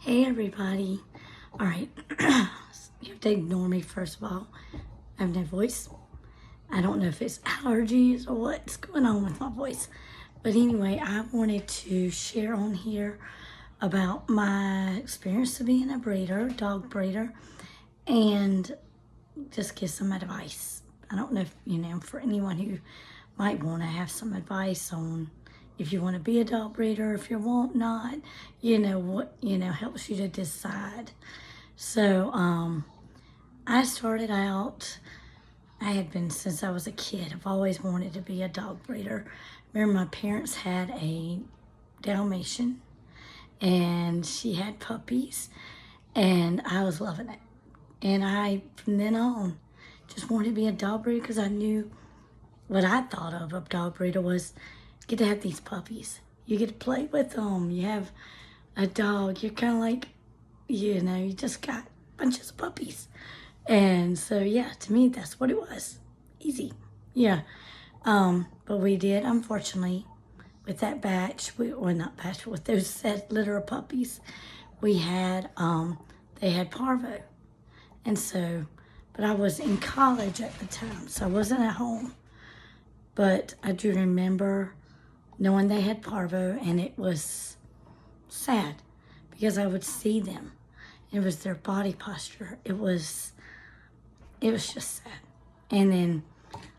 Hey everybody. All right. You have to ignore me first of all. I have no voice. I don't know if it's allergies or what's going on with my voice. But anyway, I wanted to share on here about my experience of being a breeder, dog breeder, and just give some advice. I don't know if, for anyone who might want to have some advice on if you want to be a dog breeder, if you want not, what, helps you to decide. So, I started out, I had been since I was a kid. I've always wanted to be a dog breeder. Remember, my parents had a Dalmatian, and she had puppies, and I was loving it. And I, from then on, just wanted to be a dog breeder because I knew what I thought of a dog breeder was get to have these puppies. You get to play with them. You have a dog. You're kind of like, you just got bunches of puppies. And so, yeah, to me, that's what it was. Easy. Yeah. But we did, unfortunately, with that batch, with those set litter of puppies, we had, they had parvo. And so, but I was in college at the time, so I wasn't at home. But I do remember knowing they had parvo, and it was sad because I would see them. It was their body posture. It was just sad. And then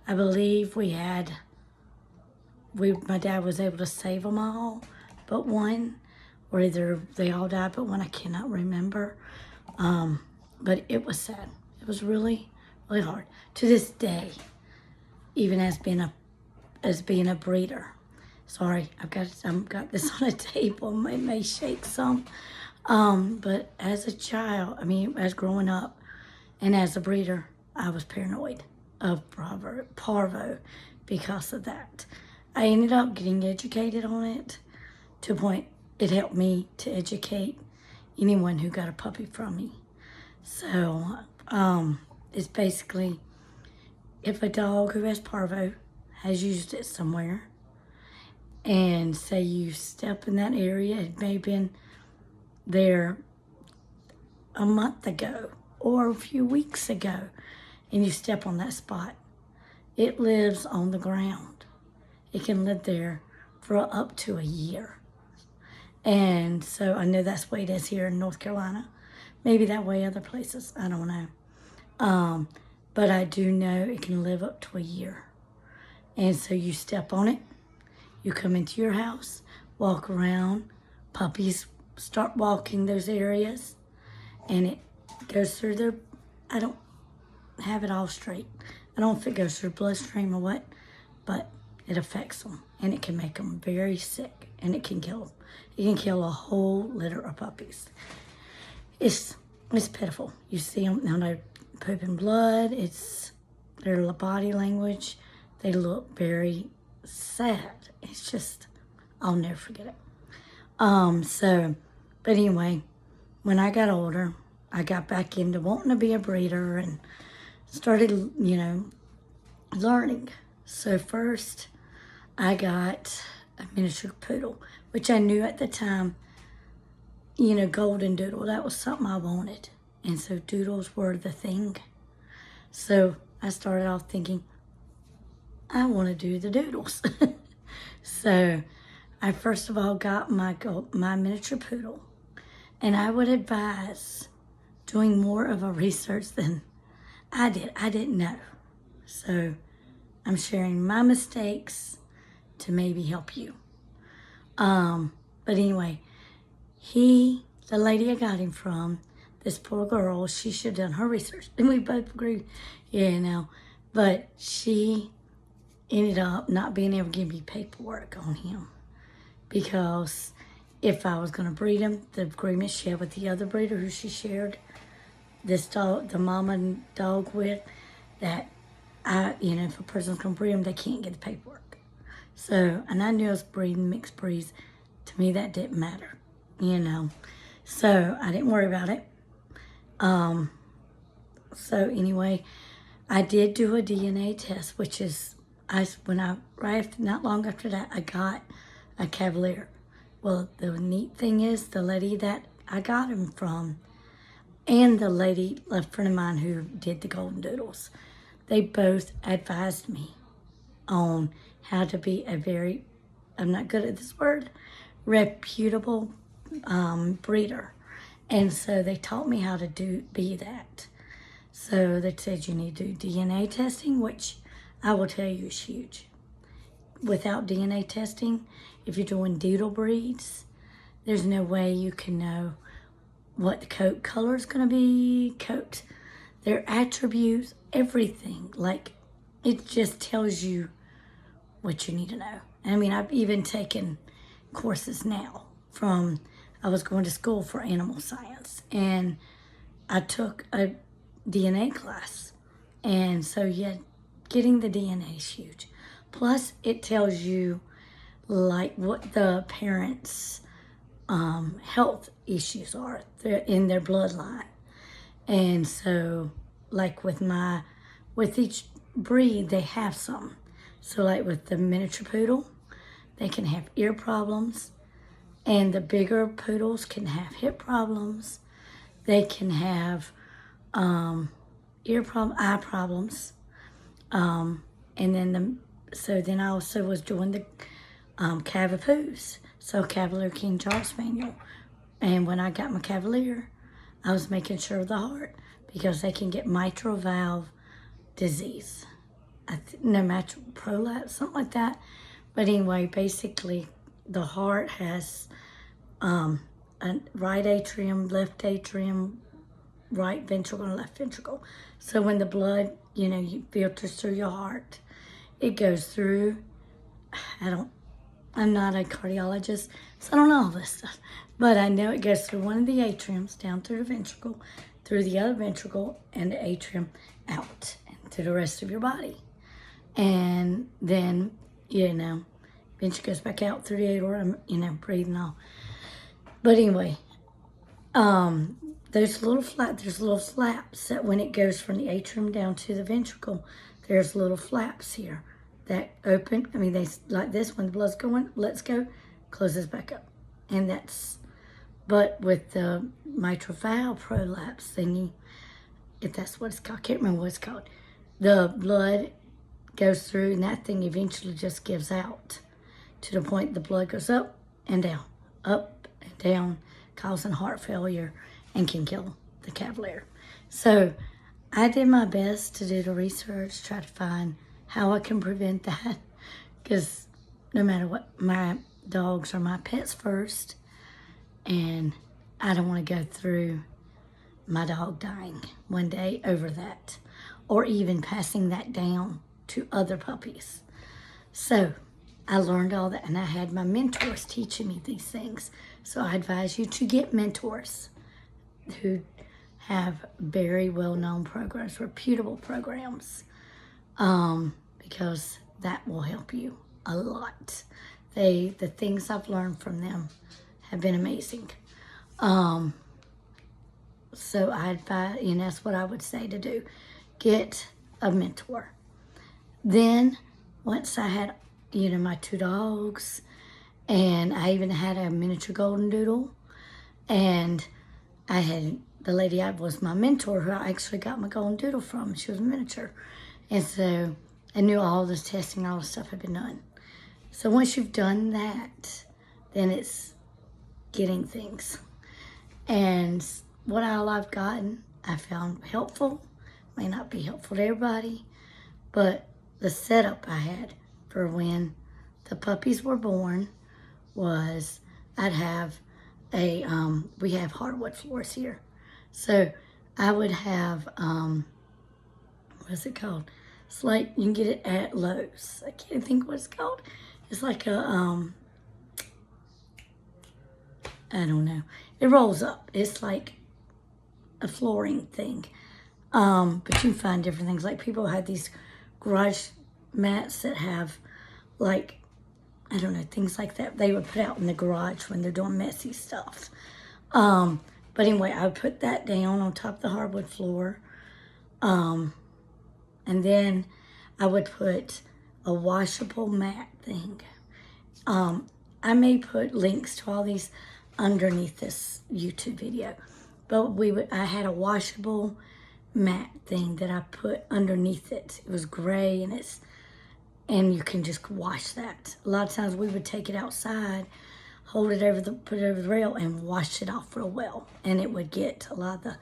I believe my dad was able to save them all, but one, or either they all died, but one I cannot remember. But it was sad. It was really, really hard. To this day, even as being a breeder. Sorry, I've got this on a table. It may shake some. But as a child, as growing up and as a breeder, I was paranoid of parvo because of that. I ended up getting educated on it to a point it helped me to educate anyone who got a puppy from me. So, it's basically if a dog who has parvo has used it somewhere, and say you step in that area, it may have been there a month ago or a few weeks ago, and you step on that spot, it lives on the ground. It can live there for up to a year. And so I know that's the way it is here in North Carolina. Maybe that way other places, I don't know. But I do know it can live up to a year. And so you step on it, you come into your house, walk around, puppies start walking those areas, and it goes through their, I don't have it all straight. I don't know if it goes through bloodstream or what, but it affects them, and it can make them very sick, and it can kill them. It can kill a whole litter of puppies. It's pitiful. You see them, now they're pooping blood. It's their body language. They look very sad. It's just, I'll never forget it. But anyway, when I got older, I got back into wanting to be a breeder and started, learning. So first, I got a miniature poodle, which I knew at the time, golden doodle, that was something I wanted. And so doodles were the thing. So I started off thinking, I want to do the doodles. So I first of all got my miniature poodle, and I would advise doing more of a research than I did. I didn't know. So I'm sharing my mistakes to maybe help you. But anyway, the lady I got him from, this poor girl, she should have done her research. And we both agreed, but she ended up not being able to give me paperwork on him because if I was going to breed him, the agreement she had with the other breeder who she shared this dog, the mama and dog with, that if a person's going to breed him, they can't get the paperwork. So, and I knew I was breeding mixed breeds. To me, that didn't matter, So I didn't worry about it. So anyway, I did do a DNA test, which is, not long after that, I got a Cavalier. Well, the neat thing is, the lady that I got them from, and the lady, a friend of mine who did the golden doodles, they both advised me on how to be a very, I'm not good at this word, reputable breeder. And so they taught me how to be that. So they said you need to do DNA testing, which I will tell you is huge. Without DNA testing, if you're doing doodle breeds, there's no way you can know what the coat color is going to be, their attributes, everything. Like, it just tells you what you need to know. I mean, I've even taken courses now I was going to school for animal science, and I took a DNA class. And so, yeah, getting the DNA is huge. Plus, it tells you, like, what the parents' health issues are in their bloodline. And so, like, with each breed, they have some. So, like, with the miniature poodle, they can have ear problems, and the bigger poodles can have hip problems. They can have eye problems. And then I also was doing the Cavapoos, so Cavalier King Charles Spaniel. And when I got my Cavalier, I was making sure of the heart, because they can get mitral valve disease. No, mitral prolapse, something like that. But anyway, basically, the heart has a right atrium, left atrium, right ventricle, and left ventricle. So when the blood, filters through your heart, it goes through. I'm not a cardiologist, so I don't know all this stuff. But I know it goes through one of the atriums, down through the ventricle, through the other ventricle, and the atrium out, and to the rest of your body. And then, ventricle goes back out through the aorta, breathing all. But anyway, there's little flaps that when it goes from the atrium down to the ventricle, there's little flaps here that open. I mean, they like this, when the blood's going, let's go, closes back up. And but with the mitral valve prolapse thingy, if that's what it's called, I can't remember what it's called, the blood goes through, and that thing eventually just gives out to the point the blood goes up and down, causing heart failure, and can kill the Cavalier. So I did my best to do the research, try to find how I can prevent that, because no matter what, my dogs are my pets first, and I don't want to go through my dog dying one day over that, or even passing that down to other puppies. So I learned all that, and I had my mentors teaching me these things. So I advise you to get mentors who have very well-known programs, reputable programs, because that will help you a lot. The things I've learned from them have been amazing. So I advise, that's what I would say to do. Get a mentor. Then, once I had, my 2 dogs, and I even had a miniature golden doodle, and I had the lady I was my mentor, who I actually got my golden doodle from. She was a miniature. And so I knew all this testing, all this stuff had been done. So once you've done that, then it's getting things. And what all I've gotten, I found helpful. May not be helpful to everybody, but the setup I had for when the puppies were born was I'd have we have hardwood floors here. So I would have, what is it called? It's like, you can get it at Lowe's. I can't think what it's called. It's like a, I don't know. It rolls up. It's like a flooring thing. But you can find different things. Like, people have these garage mats that have, like, I don't know, things like that they would put out in the garage when they're doing messy stuff. But anyway, I would put that down on top of the hardwood floor. And then I would put a washable mat thing. I may put links to all these underneath this YouTube video. But I had a washable mat thing that I put underneath it. It was gray and you can just wash that. A lot of times we would take it outside, put it over the rail and wash it off real well. And it would get a lot of the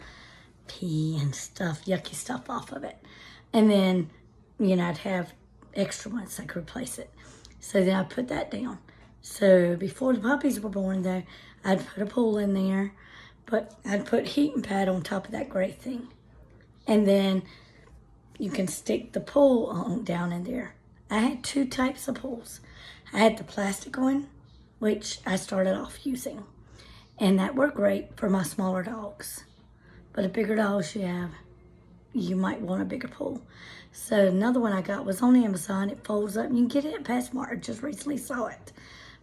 pee and stuff, yucky stuff off of it. And then, I'd have extra ones I could replace it. So then I put that down. So before the puppies were born though, I'd put a pool in there, but I'd put heating pad on top of that gray thing. And then you can stick the pool on down in there. I had 2 types of pools. I had the plastic one, which I started off using. And that worked great for my smaller dogs. But the bigger dogs you might want a bigger pool. So another one I got was on Amazon. It folds up. You can get it at PetSmart. I just recently saw it.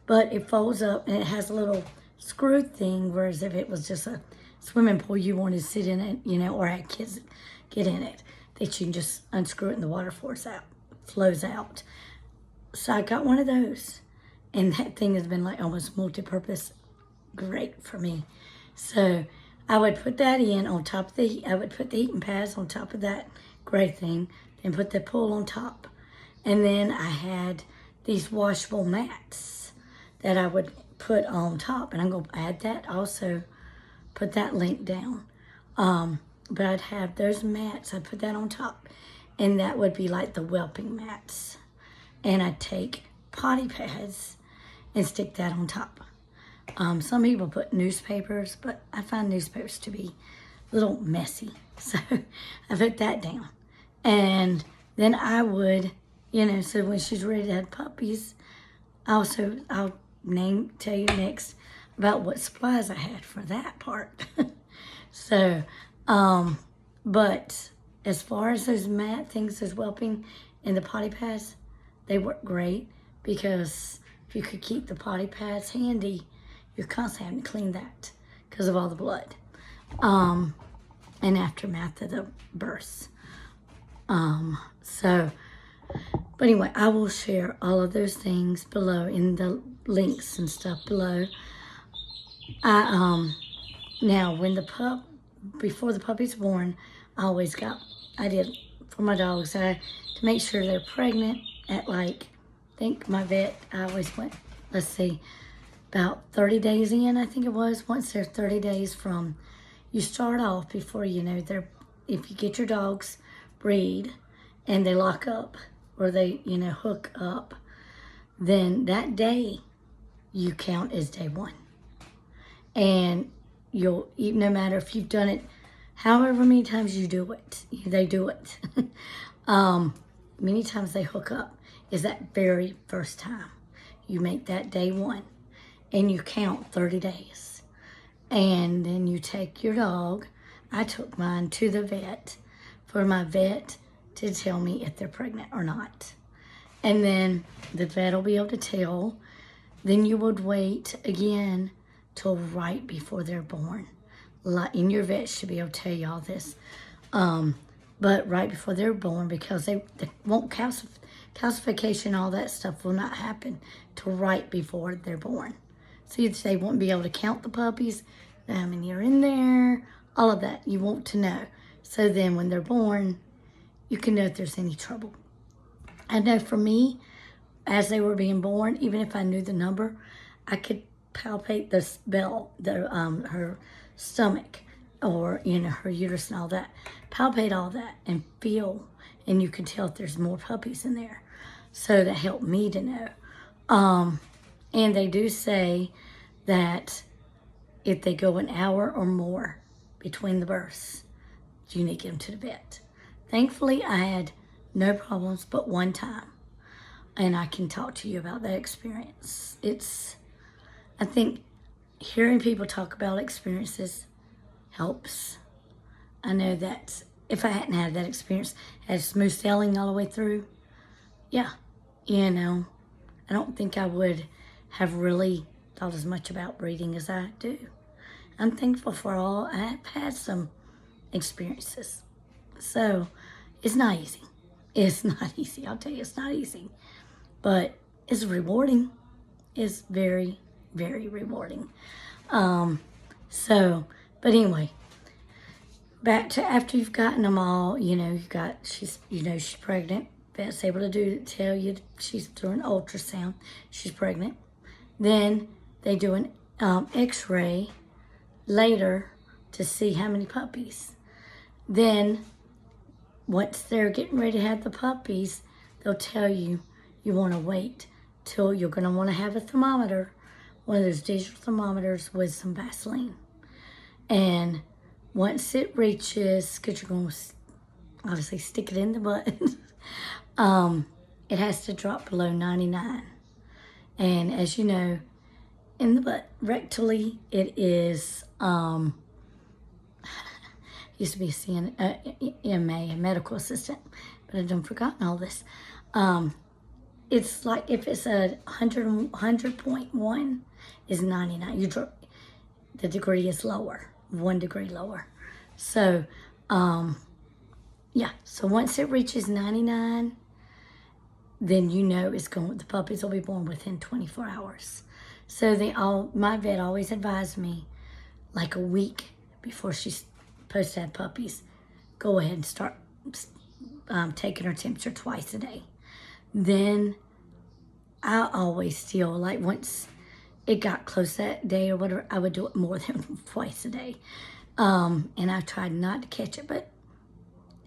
But it folds up and it has a little screw thing, whereas if it was just a swimming pool, you wanted to sit in it, or had kids get in it, that you can just unscrew it and the water flows out. So I got one of those, and that thing has been like almost multi-purpose, great for me. So I would put that in on top of I would put the heating pads on top of that gray thing, then put the pool on top. And then I had these washable mats that I would put on top, and I'm going to add that also, put that link down. But I'd have those mats, I'd put that on top, and that would be like the whelping mats. And I'd take potty pads and stick that on top. Some people put newspapers, but I find newspapers to be a little messy. So I put that down. And then I would, so when she's ready to have puppies, I'll tell you next about what supplies I had for that part. So, but as far as those mat things, those whelping and the potty pads, they work great, because if you could keep the potty pads handy, you're constantly having to clean that because of all the blood and aftermath of the births. But anyway, I will share all of those things below in the links and stuff below. Now before the puppy's born, I did for my dogs, to make sure they're pregnant at I think my vet, I always went, about 30 days in, I think it was. Once they're 30 days from, you start off before, if you get your dogs breed and they lock up or they, hook up, then that day you count as day 1. And no matter if you've done it, however many times you do it, they do it. Many times they hook up is that very first time. You make that day 1 and you count 30 days. And then you take your dog. I took mine to the vet for my vet to tell me if they're pregnant or not. And then the vet will be able to tell. Then you would wait again till right before they're born. And your vet should be able to tell you all this. But right before they're born, because they won't calcification, all that stuff will not happen till right before they're born. So they won't be able to count the puppies, how many are in there, all of that. You want to know. So then when they're born, you can know if there's any trouble. I know for me, as they were being born, even if I knew the number, I could palpate her stomach, or her uterus and all that. Palpate all that and feel, and you can tell if there's more puppies in there. So that helped me to know. And they do say that if they go an hour or more between the births, you need to get them to the vet. Thankfully, I had no problems but one time. And I can talk to you about that experience. I think hearing people talk about experiences helps. I know that if I hadn't had that experience, had smooth sailing all the way through, I don't think I would have really thought as much about breeding as I do. I'm thankful for all. I've had some experiences. So it's not easy. It's not easy. I'll tell you, it's not easy. But it's rewarding. It's very, very rewarding. But anyway, back to after you've gotten them all, she's pregnant. Vet's able to tell you she's doing ultrasound. She's pregnant. Then they do an x-ray later to see how many puppies. Then once they're getting ready to have the puppies, they'll tell you want to wait till you're going to want to have a thermometer, one of those digital thermometers with some Vaseline. And once it reaches, because you're going to obviously stick it in the butt, it has to drop below 99. And as you know, in the butt, rectally, it is, used to be a medical assistant, but I've done forgotten all this. It's like if it's a 100.1 is 99. The degree is lower, 1 degree lower. So, yeah. So once it reaches 99, then the puppies will be born within 24 hours. So my vet always advised me, like a week before she's supposed to have puppies, go ahead and start taking her temperature twice a day. Then I always still, like once it got close that day or whatever, I would do it more than twice a day. And I tried not to catch it, but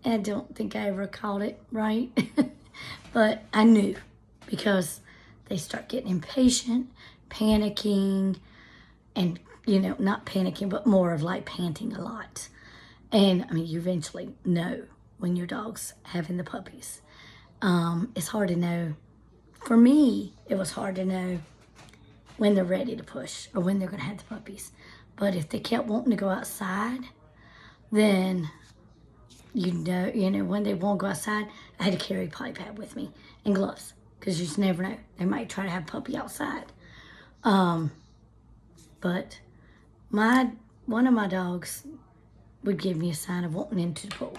I don't think I ever caught it right. But I knew, because they start getting impatient, panicking, and, not panicking, but more of like panting a lot. And, you eventually know when your dog's having the puppies. It's hard to know. For me, it was hard to know when they're ready to push or when they're going to have the puppies. But if they kept wanting to go outside, then, when they won't go outside, I had to carry a potty pad with me and gloves, because you just never know. They might try to have a puppy outside. But one of my dogs would give me a sign of wanting into the pool.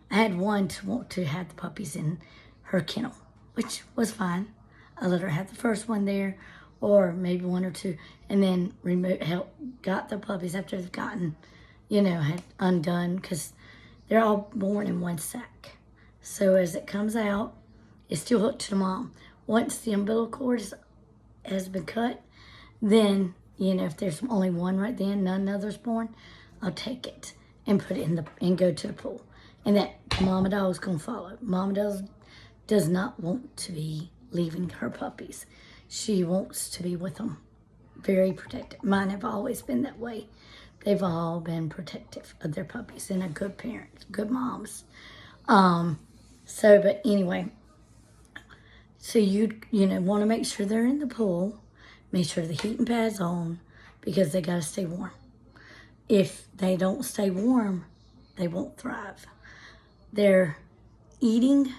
I had one to want to have the puppies in her kennel, which was fine. I let her have the first one there, or maybe one or two, and then got the puppies after they've gotten, had undone, because they're all born in one sack. So as it comes out, it's still hooked to the mom. Once the umbilical cord has been cut, then, if there's only one right then, none others born, I'll take it and put it and go to the pool. And that mama dog's gonna follow. Mama dog does not want to be leaving her puppies. She wants to be with them. Very protective. Mine have always been that way. They've all been protective of their puppies and are good parents, good moms. But anyway, so you want to make sure they're in the pool, make sure the heating pad's on, because they got to stay warm. If they don't stay warm, they won't thrive. They're eating,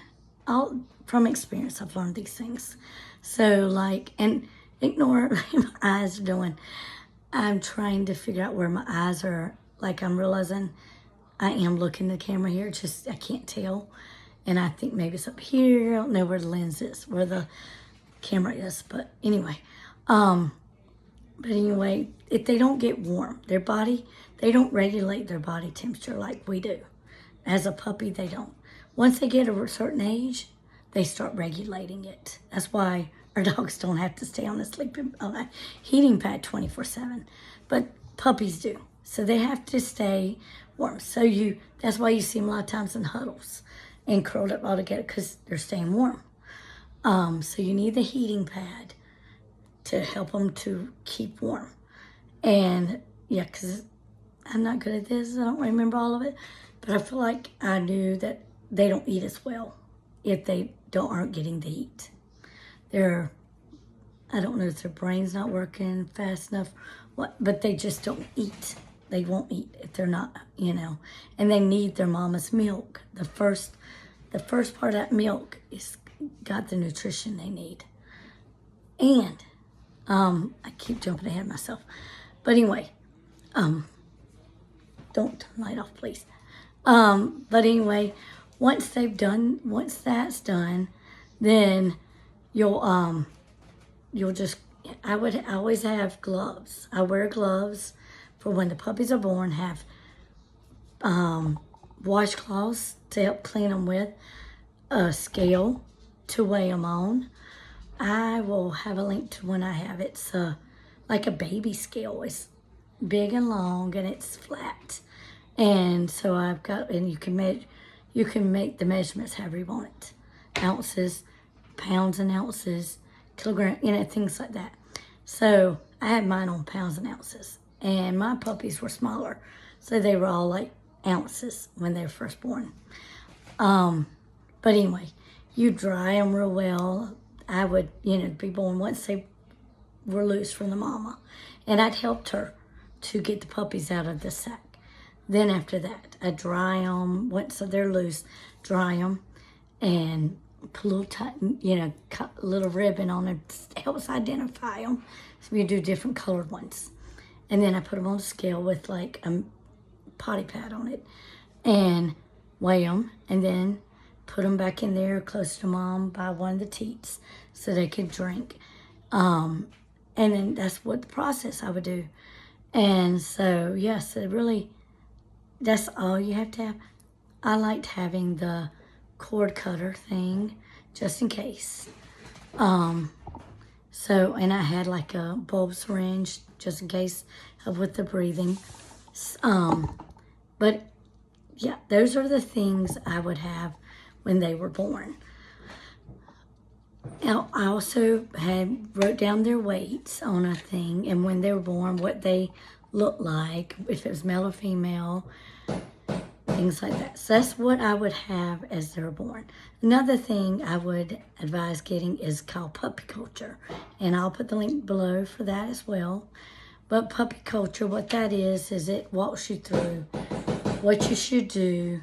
from experience, I've learned these things. So and ignore what my eyes are doing. I'm trying to figure out where my eyes are. I'm realizing I am looking at the camera here. Just, I can't tell. And I think maybe it's up here. I don't know where the lens is, where the camera is. But anyway. If they don't get warm, they don't regulate their body temperature like we do. As a puppy, they don't. Once they get a certain age, they start regulating it. That's why our dogs don't have to stay on a heating pad 24/7, but puppies do. So they have to stay warm. That's why you see them a lot of times in huddles and curled up all together, because they're staying warm. So you need the heating pad to help them to keep warm. And yeah, because I'm not good at this, I don't remember all of it, but I feel like I knew that they don't eat as well if they aren't getting the heat. I don't know if their brain's not working fast enough, but they just don't eat. They won't eat if they're not, and they need their mama's milk. The first part of that milk is got the nutrition they need. And I keep jumping ahead of myself. But anyway, don't turn the light off, please. But anyway, once that's done, then you'll just I would always have gloves. I wear gloves for when the puppies are born, have washcloths to help clean them with, a scale to weigh them on. I will have a link to when I have it. It's like a baby scale. It's big and long and it's flat. And so I've got, and you can make the measurements however you want it. Ounces, pounds and ounces, kilogram, things like that. So I had mine on pounds and ounces. And my puppies were smaller. So they were all like ounces when they were first born. But anyway, you dry them real well. I would, be born once they were loose from the mama. And I'd helped her to get the puppies out of the sack. Then after that, I dry them. Once they're loose, dry them and put a little, cut a little ribbon on it. Helps identify them. So you do different colored ones. And then I put them on a scale with like a potty pad on it and weigh them. And then put them back in there close to mom by one of the teats so they could drink. And then that's what the process I would do. And so, yes, that's all you have to have. I liked having the cord cutter thing just in case. And I had like a bulb syringe just in case of with the breathing. But yeah, those are the things I would have when they were born. Now, I also wrote down their weights on a thing and when they were born, what they looked like, if it was male or female, things like that. So that's what I would have as they were born. Another thing I would advise getting is called puppy culture. And I'll put the link below for that as well. But puppy culture, what that is it walks you through what you should do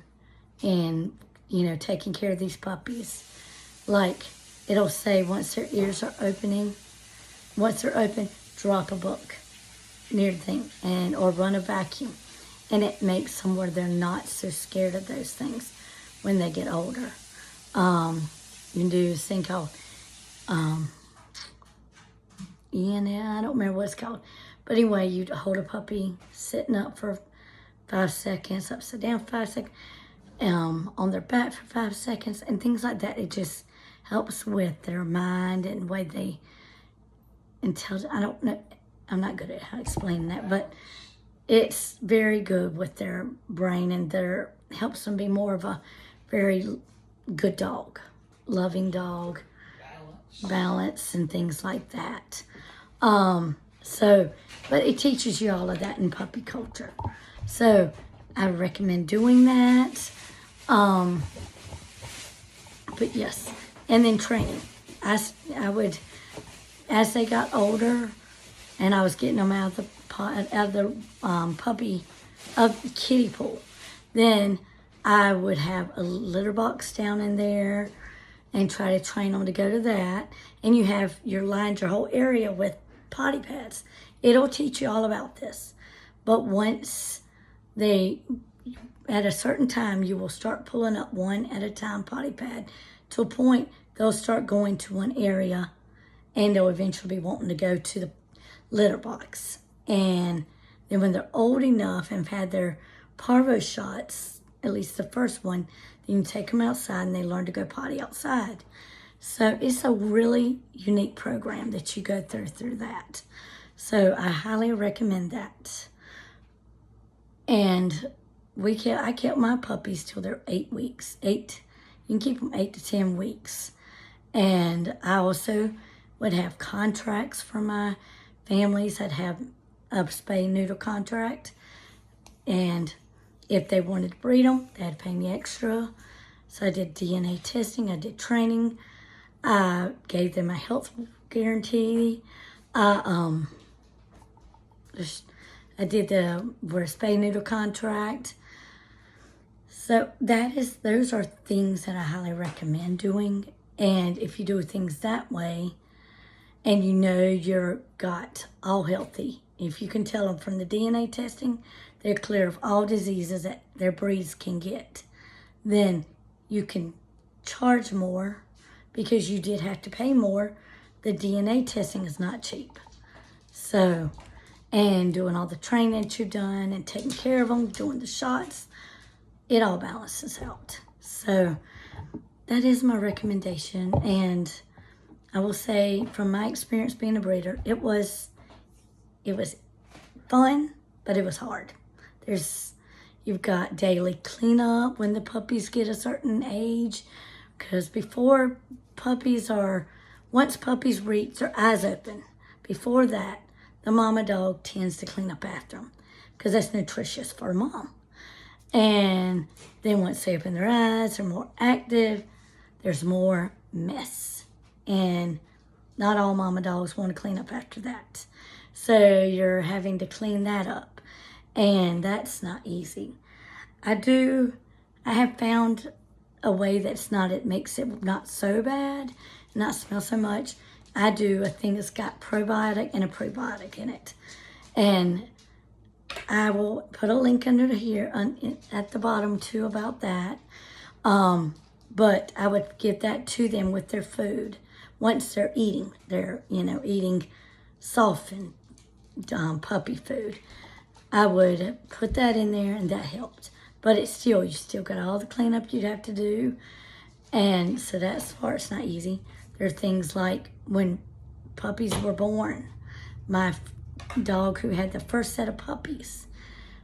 in, taking care of these puppies. Like, it'll say once their ears are open, drop a book near the thing or run a vacuum. And it makes them where they're not so scared of those things when they get older. You can do this thing called, I don't remember what it's called. But anyway, you hold a puppy sitting up for 5 seconds, upside down 5 seconds, on their back for 5 seconds, and things like that. It just helps with their mind and the way they I don't know, I'm not good at how explaining that, but it's very good with their brain and helps them be more of a very good dog, loving dog, balance and things like that. But it teaches you all of that in puppy culture. So I recommend doing that. But yes, and then training. I would, as they got older, and I was getting them out of the kiddie pool, then I would have a litter box down in there and try to train them to go to that. And you have lined your whole area with potty pads. It'll teach you all about this. But once at a certain time, you will start pulling up one at a time potty pad to a point they'll start going to one area and they'll eventually be wanting to go to the litter box. And then when they're old enough and have had their parvo shots, at least the first one, then you take them outside and they learn to go potty outside. So it's a really unique program that you go through that. So I highly recommend that. And I kept my puppies till they're 8 weeks. You can keep them 8 to 10 weeks. And I also would have contracts for my families. I'd have a spay and neuter contract. And if they wanted to breed them, they had to pay me extra. So I did DNA testing, I did training. I gave them a health guarantee. I did the spay neuter contract. So those are things that I highly recommend doing. And if you do things that way, and you're got all healthy, if you can tell them from the DNA testing, they're clear of all diseases that their breeds can get, then you can charge more because you did have to pay more the DNA testing is not cheap. So, and doing all the training that you've done and taking care of them, doing the shots, it all balances out. So that is my recommendation. And I will say from my experience being a breeder, it was fun, but it was hard. You've got daily cleanup when the puppies get a certain age, because once puppies reach their eyes open, before that, the mama dog tends to clean up after them, because that's nutritious for mom. And then once they open their eyes, they're more active, there's more mess. And not all mama dogs want to clean up after that. So you're having to clean that up. And that's not easy. I have found a way it makes it not so bad, not smell so much. I do a thing that's got probiotic and a prebiotic in it. And I will put a link under here at the bottom too about that. But I would give that to them with their food. Once they're eating, eating softened puppy food. I would put that in there and that helped. But you still got all the cleanup you'd have to do. And so that's part's not easy. There are things like when puppies were born. My dog who had the first set of puppies,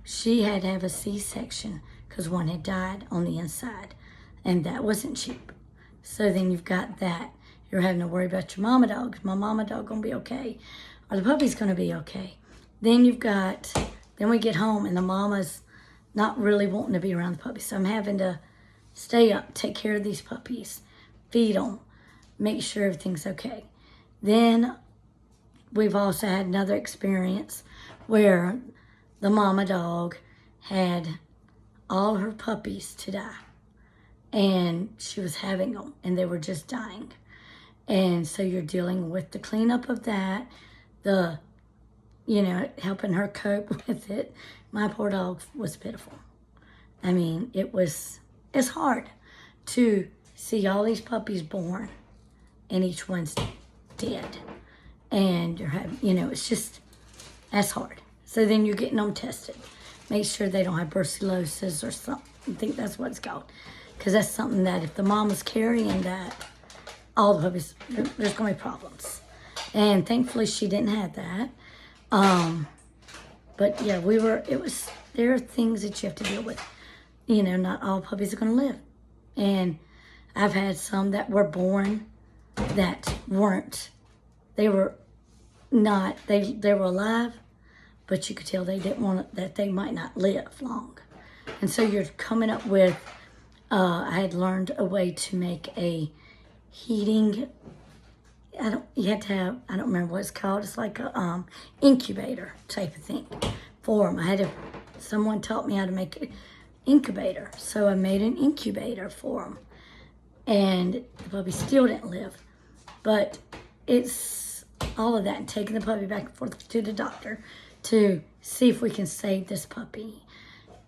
she had to have a C-section because one had died on the inside. And that wasn't cheap. So then you've got that. You're having to worry about your mama dog. Is my mama dog going to be okay? Or the puppy's going to be okay? Then we get home and the mama's not really wanting to be around the puppies. So I'm having to stay up, take care of these puppies, feed them, make sure everything's okay. Then we've also had another experience where the mama dog had all her puppies to die. And she was having them and they were just dying. And so you're dealing with the cleanup of that, helping her cope with it. My poor dog was pitiful. I mean, it's hard to see all these puppies born and each one's dead. And that's hard. So then you're getting them tested. Make sure they don't have brucellosis or something. I think that's what it's called. Because that's something that if the mom is carrying that, all the puppies, there's going to be problems. And thankfully she didn't have that. But yeah, there are things that you have to deal with. Not all puppies are going to live. And I've had some that were born that they were alive, but you could tell they didn't want that they might not live long. And so you're coming up with, I had learned a way to make a heating, I don't remember what it's called. It's like a incubator type of thing for them. Someone taught me how to make an incubator. So I made an incubator for them. And the puppy still didn't live. But it's all of that, and taking the puppy back and forth to the doctor to see if we can save this puppy.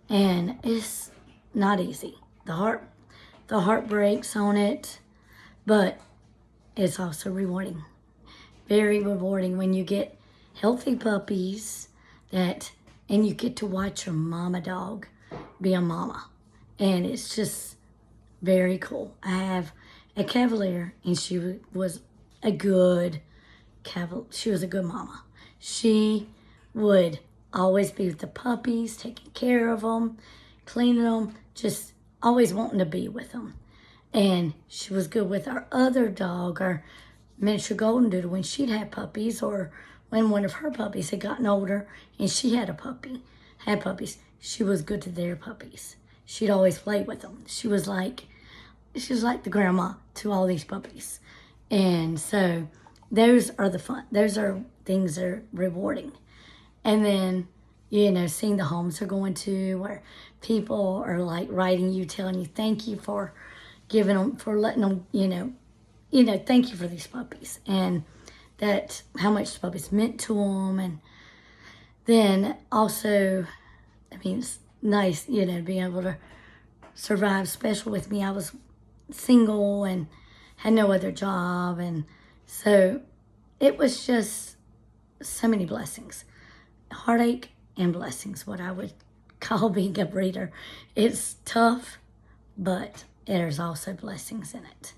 And it's not easy. The heart breaks on it, but it's also rewarding. Very rewarding when you get healthy puppies and you get to watch your mama dog be a mama. And it's just very cool. I have a Cavalier, and she was a good mama. She would always be with the puppies, taking care of them, cleaning them, just always wanting to be with them. And she was good with our other dog, our miniature golden doodle, when she'd had puppies, or when one of her puppies had gotten older and she had puppies. She was good to their puppies. She'd always play with them. She was like the grandma to all these puppies. And so those are things that are rewarding. And then, seeing the homes they're going to, where people are like writing you, telling you thank you for giving them, for letting them, thank you for these puppies, and that how much the puppies meant to them. And then also, it's nice, being able to survive, especially with me. I was single and had no other job, and so it was just so many blessings. Heartache and blessings, what I would call being a breeder. It's tough, but there's also blessings in it.